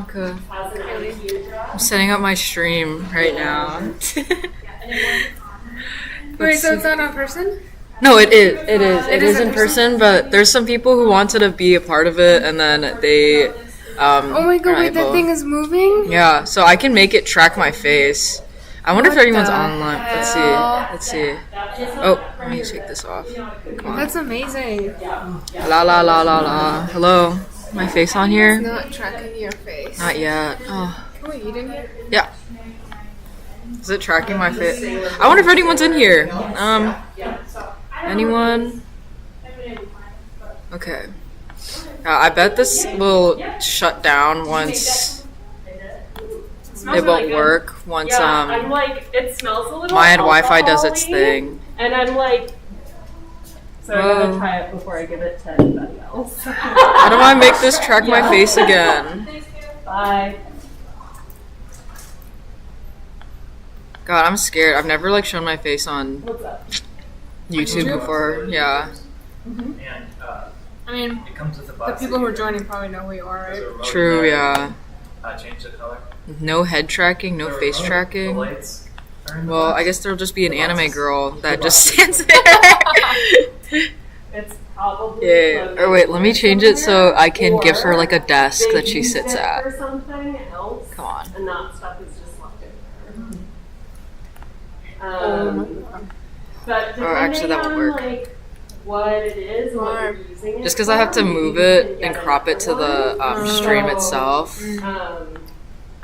Anka. I'm setting up my stream right now. Wait, so it's not in person? No, it is. It is in person, but there's some people who wanted to be a part of it, and then they. Oh my god! Wait, that thing is moving. Yeah, so I can make it track my face. I wonder if anyone's online. Let's see. Oh, let me take this off. Come on. That's amazing. La la la la la. Hello, my face on here? It's not tracking your face. Not yet. Oh. Can we eat in here? Yeah. Is it tracking my face? I wonder if anyone's in here. Anyone? Okay. I bet this will shut down once it won't work. Once I'm like, it smells a little. my Wi-Fi does its thing. And I'm like, so I gotta try it before I give it to anybody else. How do I make this track my face again? Bye. God, I'm scared. I've never shown my face on What's up? YouTube before. Yeah. And I mean, it comes with a the box. people who are joining probably know who you are, right? True. Yeah. Change the color. No head tracking, no face The tracking. lights are in the Well, box. I guess there'll just be an anime girl that just stands there. It's probably. Yeah. Or wait, let me change it so I can give her a desk that she sits at. Or something else. Come on. And that stuff is just left over. But Oh, actually, that depending won't work. on, what it is and what you're using it Just because I have to for, move you it can and get crop it to another the one. stream So, itself,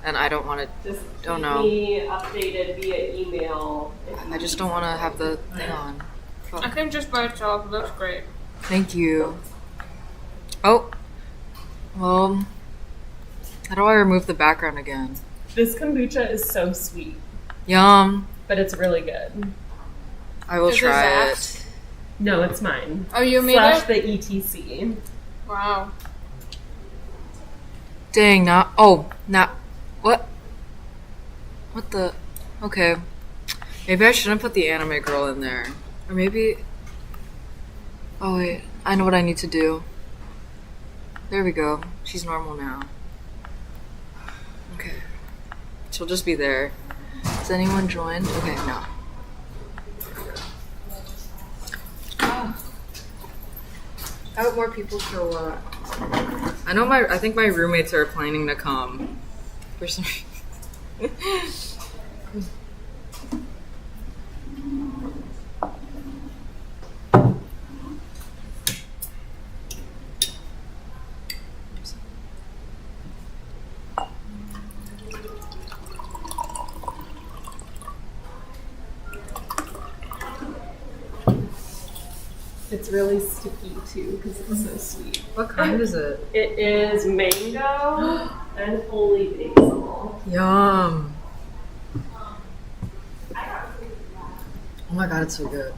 And I don't want to. just Don't keep know. me updated via email. if you I just don't want to have the thing on. I think just by itself, it looks great. Thank you. Oh. Well. How do I remove the background again? This kombucha is so sweet, Yum. but it's really good. I will Is it try Zach's? it. No, it's mine. Oh, you made Slash it? the ETC. Wow. Dang, not. Oh, not. What? What the? Okay. Maybe I shouldn't put the anime girl in there. Or maybe. Oh, wait. I know what I need to do. There we go. She's normal now. Okay. She'll just be there. Has anyone joined? Okay, no. I hope more people show up. I think my roommates are planning to come. For some reason. It's really sticky too because it's so sweet. What kind is it? It is mango and holy basil. Yum. Oh my god, it's so good.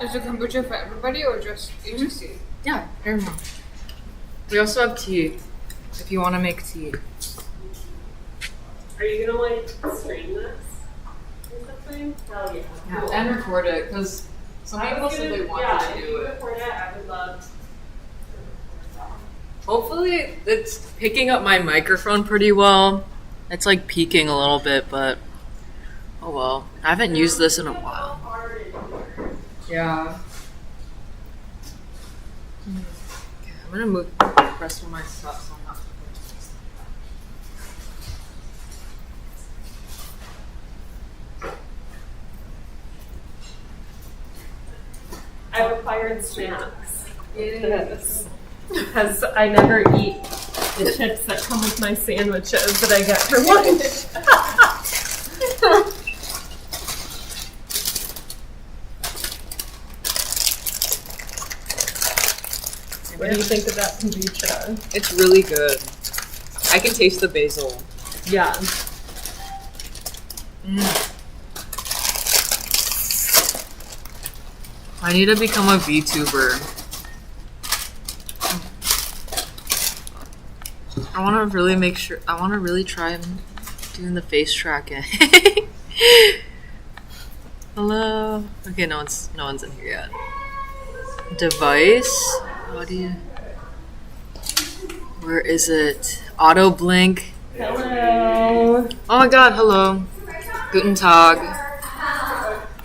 Is the kombucha for everybody or just HC? Yeah, very much. We also have tea, if you want to make tea. Are you gonna stream this or something? Hell yeah. Yeah, and record it, because some people said they wanted to if do you it. record it, I would love. Hopefully it's picking up my microphone pretty well. It's peaking a little bit, but oh well. I haven't used this in a while. Yeah. Okay, I'm gonna move the rest of my stuff so I'm not. I required snacks. Yes. Because I never eat the chips that come with my sandwiches that I get for lunch. What do you think of that kombucha? It's really good. I can taste the basil. Yeah. I need to become a VTuber. I want to really make sure. I want to really try and doing the face tracking. Hello. Okay, no one's in here yet. Device. What do you? Where is it? Auto blink. Hello. Oh my God. Hello. Guten Tag.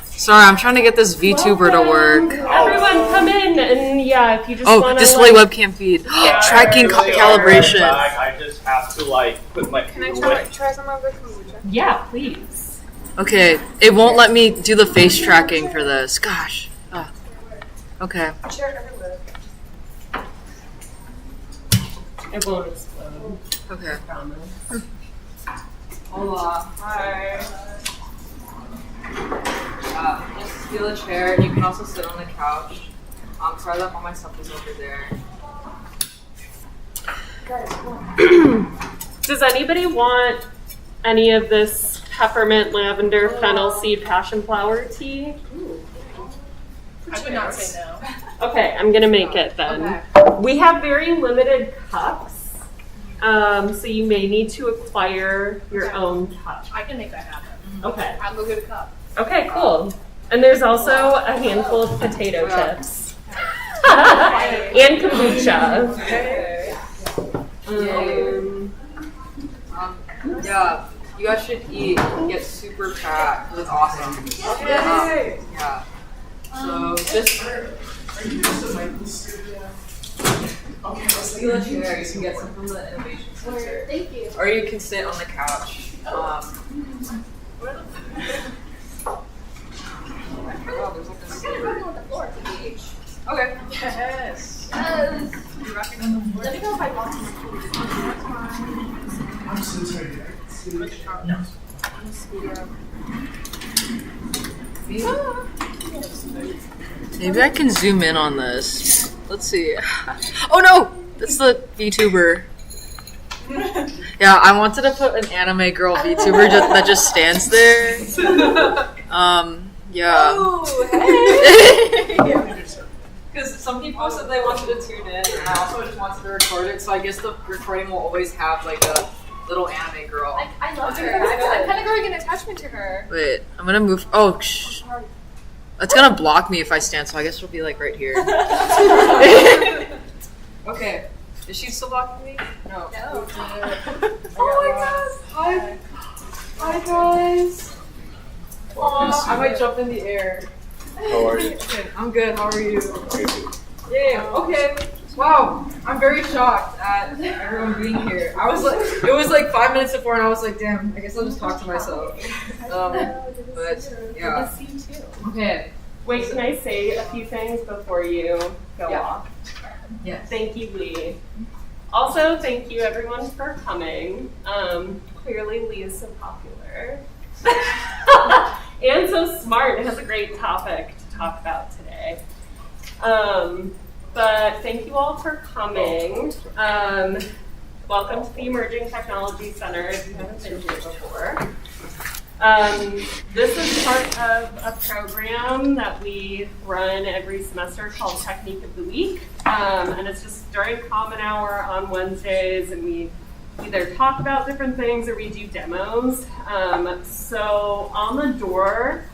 Sorry, I'm trying to get this VTuber to work. Everyone come in and if you just want to display webcam feed. Tracking calibration. I just have to put my. Can I try some of the kombucha? Yeah, please. Okay, it won't let me do the face tracking for this. Gosh. Okay. Sure, everywhere. It won't explode. Okay. I promise. Hola. Hi. Just steal a chair, and you can also sit on the couch. Sorry that all my stuff is over there. Does anybody want any of this peppermint, lavender, fennel seed, passion flower tea? I would not say no. Okay, I'm gonna make it then. We have very limited cups, so you may need to acquire your own cup. I can make that happen. Okay. I'll go get a cup. Okay, cool. And there's also a handful of potato chips and kombucha. Okay. Yeah, you guys should eat and get super packed. It's awesome. Okay. Yeah. So just steal a chair. You can get some from the innovation center. Thank you. Or you can sit on the couch. Wow, there's like a silver. On the floor. Okay. Yes. Yes. Let me know if I want Maybe I can zoom in on this. Let's see. Oh no! That's the VTuber. Yeah, I wanted to put an anime girl VTuber that just stands there. Yeah. Oh, hey. Because some people said they wanted to tune in, and I also just wanted to record it, so I guess the recording will always have like a little anime girl. I love her. I'm kind of growing an attachment to her. Wait, I'm gonna move. Oh, shh. It's gonna block me if I stand, so I guess it'll be like right here. Okay. Is she still blocking me? No. No. Oh my god. Hi. Hi guys. Aw, I might jump in the air. How are you? Okay, I'm good. How are you? Yeah. Okay. Wow. I'm very shocked at everyone being here. It was like 5 minutes before, and I was like, damn. I guess I'll just talk to myself. But yeah. Okay. Wait, can I say a few things before you go off? Yes. Thank you, Lee. Also, thank you everyone for coming. Clearly, Lee is so popular. And so smart and has a great topic to talk about today. But thank you all for coming. Welcome to the Emerging Technology Center if you haven't been here before. This is part of a program that we run every semester called Technique of the Week. And it's just during Common Hour on Wednesdays, and we either talk about different things or we do demos. So on the door,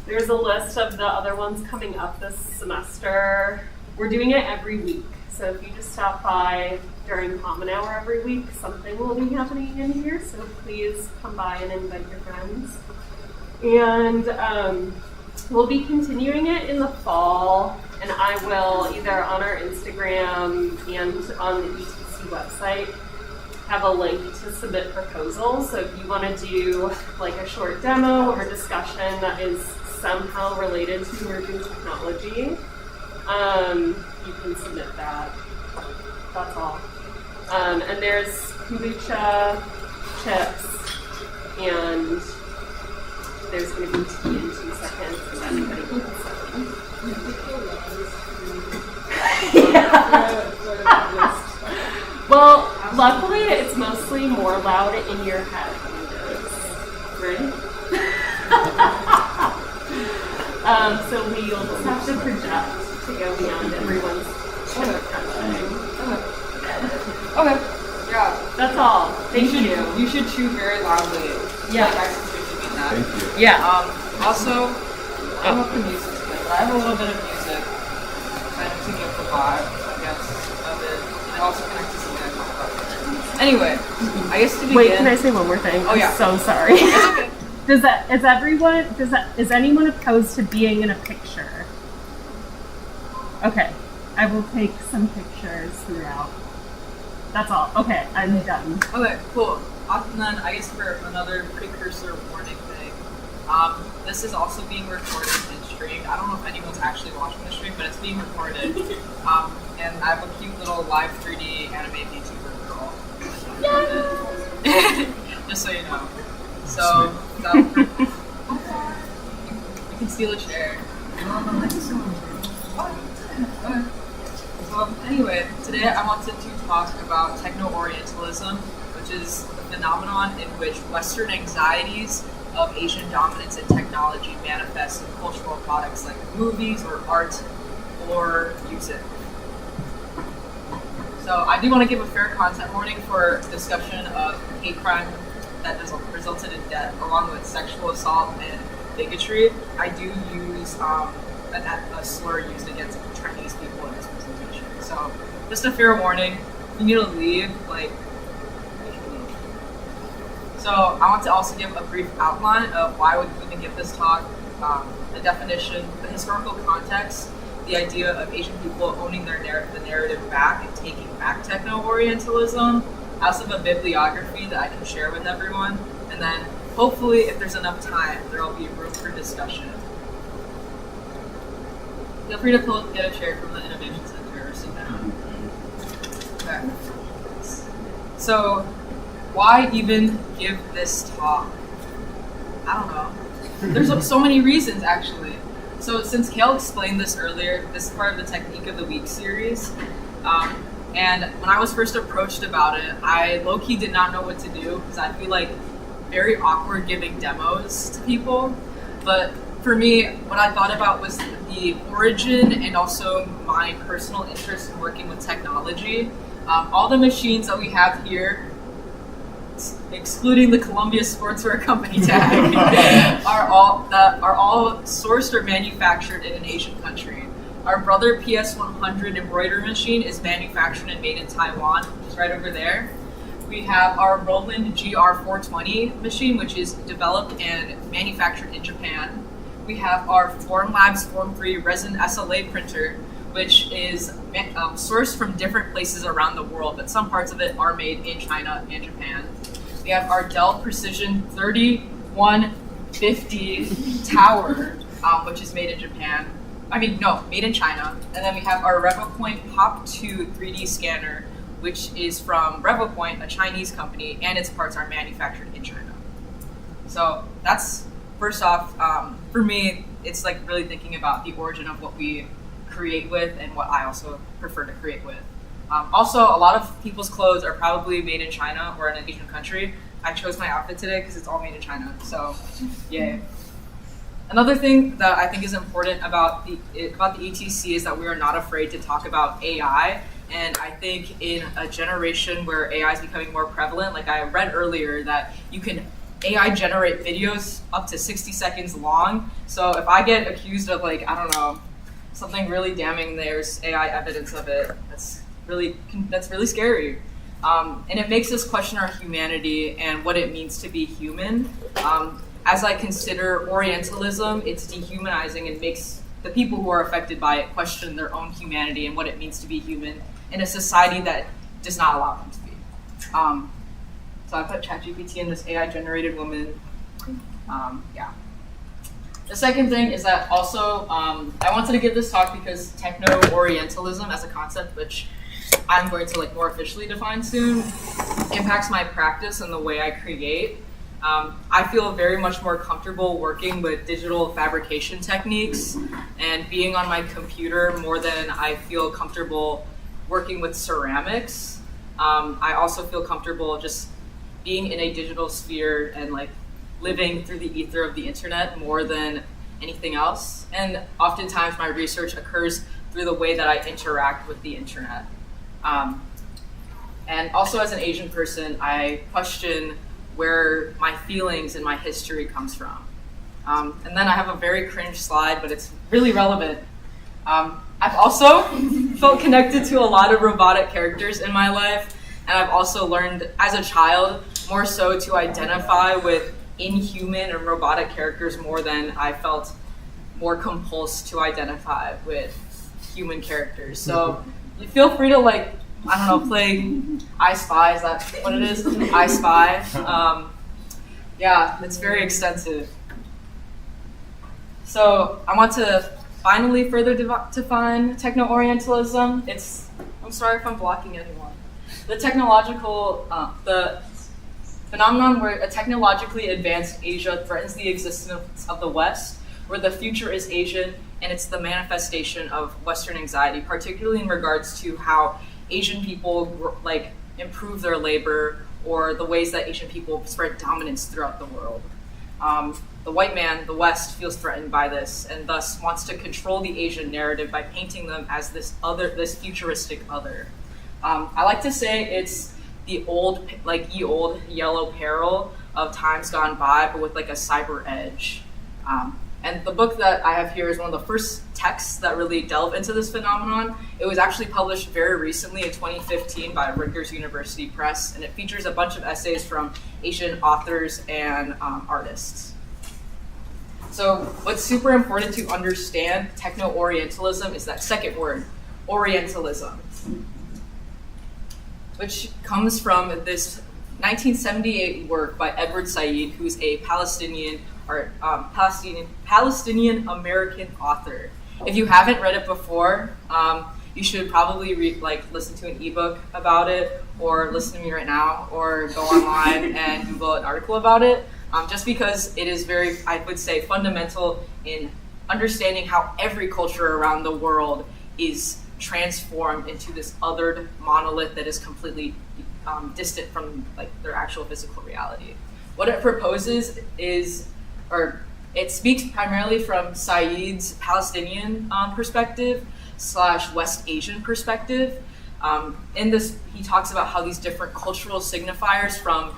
there's a list of the other ones coming up this semester. We're doing it every week. So if you just stop by during Common Hour every week, something will be happening in here. So please come by and invite your friends. And we'll be continuing it in the fall. And I will either on our Instagram and on the ETC website have a link to submit proposals. So if you want to do like a short demo or discussion that is somehow related to emerging technology, you can submit that. That's all. And there's kombucha, chips, and there's going to be tea in 2 seconds if anybody wants some. Well, luckily it's mostly more loud in your head than it is, right? So we'll just have to project to go beyond everyone's chip crunching. Okay. Yeah. That's all. Thank you. You should chew very loudly. Yeah. Like, I sincerely mean that. Thank you. Yeah. Also, I don't know if the music's playing, but I have a little bit of music kind of to give the vibe, I guess, of it. And it also connects to something I talked about. Anyway, I guess to begin. Wait, can I say one more thing? Oh, yeah. I'm so sorry. It's okay. Is anyone opposed to being in a picture? Okay. I will take some pictures throughout. That's all. Okay, I'm done. Okay, cool. And then I guess for another precursor warning thing, this is also being recorded and streamed. I don't know if anyone's actually watching the stream, but it's being recorded. And I have a cute little live 3D anime VTuber girl. Just so you know. So, you can steal a chair. Well, anyway, today I wanted to talk about techno-orientalism, which is the phenomenon in which Western anxieties of Asian dominance in technology manifest in cultural products like movies or art or music. So I do want to give a fair content warning for discussion of hate crime that resulted in death, along with sexual assault and bigotry. I do use a slur used against Chinese people in this presentation. So, just a fair warning. If you need to leave, you can leave. So, I want to also give a brief outline of why I would even give this talk, the definition, the historical context, the idea of Asian people owning the narrative back and taking back techno-orientalism. I also have a bibliography that I can share with everyone, and then hopefully, if there's enough time, there will be room for discussion. Feel free to get a chair from the Innovation Center or sit down. Okay. So, why even give this talk? I don't know. There's so many reasons, actually. So, since Kale explained this earlier, this is part of the Technique of the Week series. And when I was first approached about it, I low-key did not know what to do because I feel like very awkward giving demos to people. But for me, what I thought about was the origin and also my personal interest in working with technology. All the machines that we have here, excluding the Columbia Sportswear Company tag, are all sourced or manufactured in an Asian country. Our Brother PS100 embroidery machine is manufactured and made in Taiwan, which is right over there. We have our Roland GR420 machine, which is developed and manufactured in Japan. We have our Formlabs Form 3 resin SLA printer, which is sourced from different places around the world, but some parts of it are made in China and Japan. We have our Dell Precision 3150 tower, which is made in Japan. Made in China. And then we have our RevoPoint Pop 2 3D scanner, which is from RevoPoint, a Chinese company, and its parts are manufactured in China. So that's, first off, for me, it's like really thinking about the origin of what we create with and what I also prefer to create with. Also, a lot of people's clothes are probably made in China or in an Asian country. I chose my outfit today because it's all made in China, so yay. Another thing that I think is important about the ETC is that we are not afraid to talk about AI. And I think in a generation where AI is becoming more prevalent, like I read earlier that you can AI generate videos up to 60 seconds long. So if I get accused of something really damning, there's AI evidence of it. That's really scary. And it makes us question our humanity and what it means to be human. As I consider Orientalism, it's dehumanizing and makes the people who are affected by it question their own humanity and what it means to be human in a society that does not allow them to be. So I put ChatGPT in this AI-generated woman. The second thing is that also, I wanted to give this talk because techno-orientalism as a concept, which I'm going to more officially define soon, impacts my practice and the way I create. I feel very much more comfortable working with digital fabrication techniques and being on my computer more than I feel comfortable working with ceramics. I also feel comfortable just being in a digital sphere and living through the ether of the internet more than anything else. And oftentimes my research occurs through the way that I interact with the internet. And also as an Asian person, I question where my feelings and my history comes from. And then I have a very cringe slide, but it's really relevant. I've also felt connected to a lot of robotic characters in my life, and I've also learned as a child more so to identify with inhuman and robotic characters more than I felt more compulsed to identify with human characters. So you feel free to I don't know, play I Spy, is that what it is? I Spy. Yeah, it's very extensive. So I want to finally further define techno-orientalism. I'm sorry if I'm blocking anyone. The phenomenon where a technologically advanced Asia threatens the existence of the West, where the future is Asian, and it's the manifestation of Western anxiety, particularly in regards to how Asian people improve their labor, or the ways that Asian people spread dominance throughout the world. The white man, the West, feels threatened by this and thus wants to control the Asian narrative by painting them as this futuristic other. I like to say it's the old yellow peril of times gone by, but with a cyber edge. And the book that I have here is one of the first texts that really delve into this phenomenon. It was actually published very recently in 2015 by Rutgers University Press, and it features a bunch of essays from Asian authors and artists. So what's super important to understand techno-orientalism is that second word, Orientalism, which comes from this 1978 work by Edward Said, who's a Palestinian American author. If you haven't read it before, you should probably listen to an ebook about it, or listen to me right now, or go online and Google an article about it. Just because it is very, I would say, fundamental in understanding how every culture around the world is transformed into this othered monolith that is completely distant from their actual physical reality. What it proposes is, or it speaks primarily from Said's Palestinian perspective / West Asian perspective. In this, he talks about how these different cultural signifiers from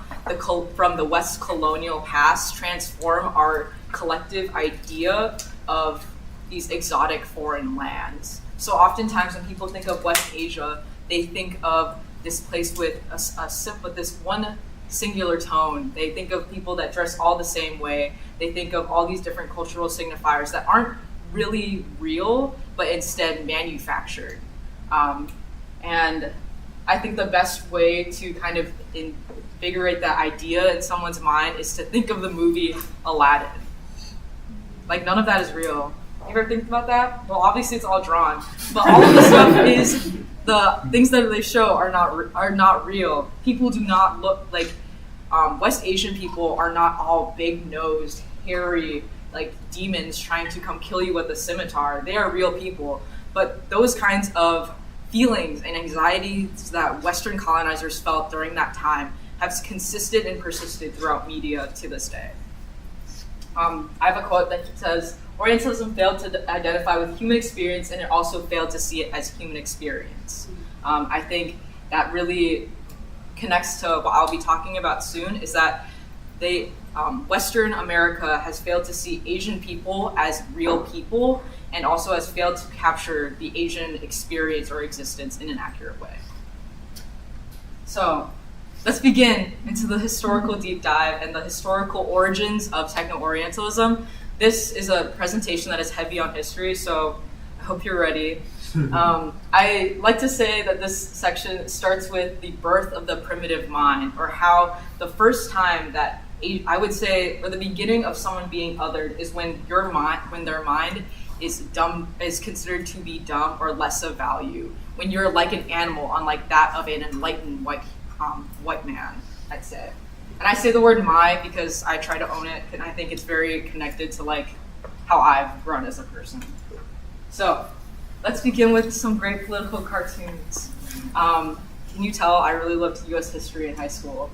the West's colonial past transform our collective idea of these exotic foreign lands. So oftentimes when people think of West Asia, they think of this place with with this one singular tone. They think of people that dress all the same way. They think of all these different cultural signifiers that aren't really real, but instead manufactured. And I think the best way to kind of invigorate that idea in someone's mind is to think of the movie Aladdin. None of that is real. You ever think about that? Well, obviously it's all drawn, but all of the stuff is, the things that they show are not real. People do not look like West Asian people are not all big-nosed, hairy, demons trying to come kill you with a scimitar. They are real people, but those kinds of feelings and anxieties that Western colonizers felt during that time have consisted and persisted throughout media to this day. I have a quote that says, "Orientalism failed to identify with human experience, and it also failed to see it as human experience." I think that really connects to what I'll be talking about soon, is that Western America has failed to see Asian people as real people, and also has failed to capture the Asian experience or existence in an accurate way. So let's begin into the historical deep dive and the historical origins of techno-orientalism. This is a presentation that is heavy on history, so I hope you're ready. I like to say that this section starts with the birth of the primitive mind, or how the first time that I would say, or the beginning of someone being othered, is when their mind is considered to be dumb or less of value. When you're like an animal, unlike that of an enlightened white man, I'd say. And I say the word "my" because I try to own it, and I think it's very connected to how I've grown as a person. So let's begin with some great political cartoons. Can you tell I really loved U.S. history in high school?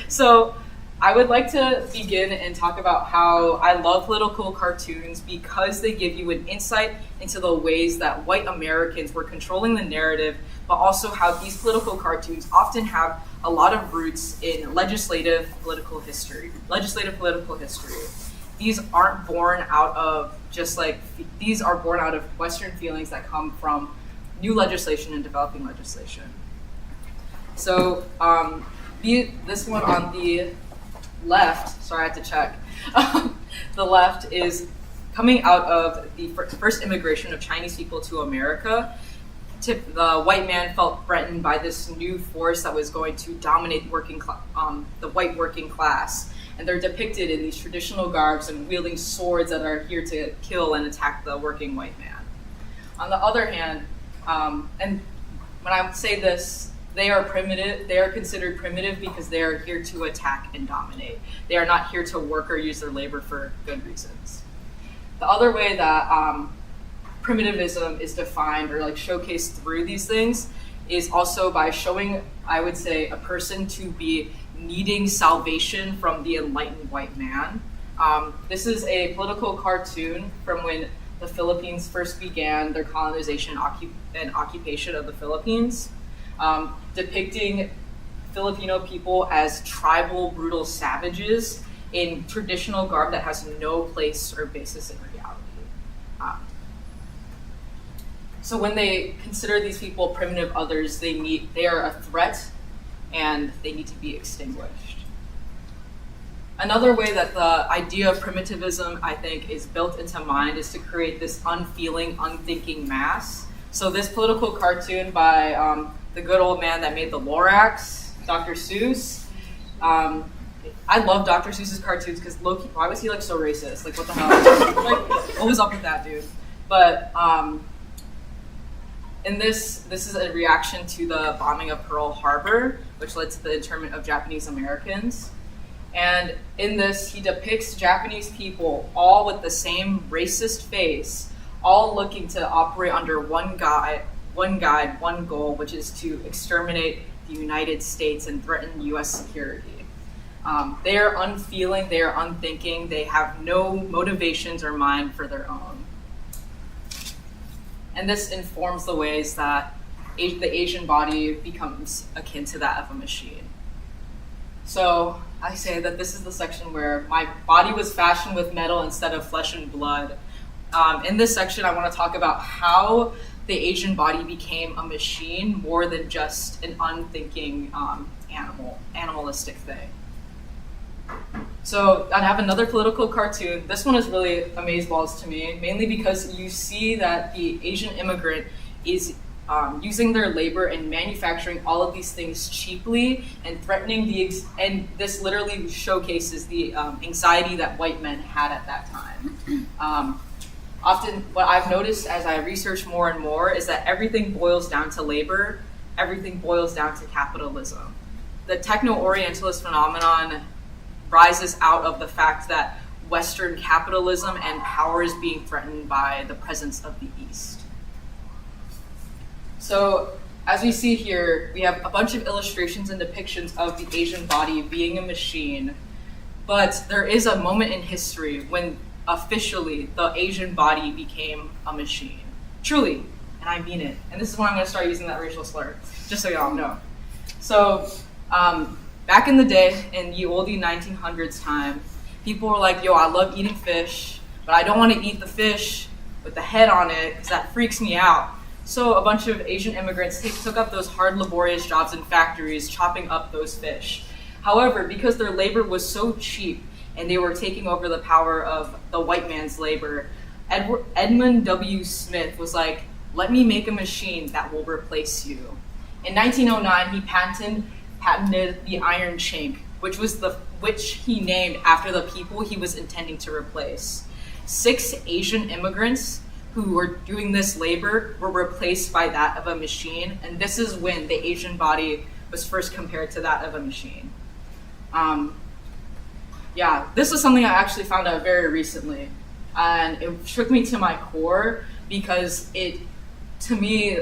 So I would like to begin and talk about how I love political cartoons because they give you an insight into the ways that white Americans were controlling the narrative, but also how these political cartoons often have a lot of roots in legislative political history. These aren't born out of these are born out of Western feelings that come from new legislation and developing legislation. So this one on the left, sorry, I had to check. The left is coming out of the first immigration of Chinese people to America. The white man felt threatened by this new force that was going to dominate the white working class. And they're depicted in these traditional garbs and wielding swords that are here to kill and attack the working white man. On the other hand, and when I say this, they are primitive. They are considered primitive because they are here to attack and dominate. They are not here to work or use their labor for good reasons. The other way that primitivism is defined or showcased through these things is also by showing, I would say, a person to be needing salvation from the enlightened white man. This is a political cartoon from when the Philippines first began their colonization and occupation of the Philippines. Depicting Filipino people as tribal, brutal savages in traditional garb that has no place or basis in reality. So when they consider these people primitive others, they are a threat and they need to be extinguished. Another way that the idea of primitivism, I think, is built into mind is to create this unfeeling, unthinking mass. So this political cartoon by the good old man that made the Lorax, Dr. Seuss. I love Dr. Seuss's cartoons because why was he so racist? What the hell? What was up with that dude? But in this is a reaction to the bombing of Pearl Harbor, which led to the internment of Japanese Americans. And in this, he depicts Japanese people all with the same racist face, all looking to operate under one guide, one goal, which is to exterminate the United States and threaten U.S. security. They are unfeeling, they are unthinking, they have no motivations or mind for their own. And this informs the ways that the Asian body becomes akin to that of a machine. So I say that this is the section where my body was fashioned with metal instead of flesh and blood. In this section, I want to talk about how the Asian body became a machine more than just an unthinking animalistic thing. So I have another political cartoon. This one is really amazeballs to me, mainly because you see that the Asian immigrant is using their labor and manufacturing all of these things cheaply and threatening and this literally showcases the anxiety that white men had at that time. Often what I've noticed as I research more and more is that everything boils down to labor, everything boils down to capitalism. The techno-orientalist phenomenon rises out of the fact that Western capitalism and power is being threatened by the presence of the East. So as we see here, we have a bunch of illustrations and depictions of the Asian body being a machine, but there is a moment in history when officially the Asian body became a machine. Truly, and I mean it. And this is when I'm going to start using that racial slur, just so y'all know. So back in the day, in the oldie 1900s time, people were like, yo, I love eating fish, but I don't want to eat the fish with the head on it because that freaks me out. So a bunch of Asian immigrants took up those hard, laborious jobs in factories, chopping up those fish. However, because their labor was so cheap and they were taking over the power of the white man's labor, Edmund W. Smith was like, let me make a machine that will replace you. In 1909, he patented the iron chink, which he named after the people he was intending to replace. 6 Asian immigrants who were doing this labor were replaced by that of a machine, and this is when the Asian body was first compared to that of a machine. This is something I actually found out very recently, and it shook me to my core because to me,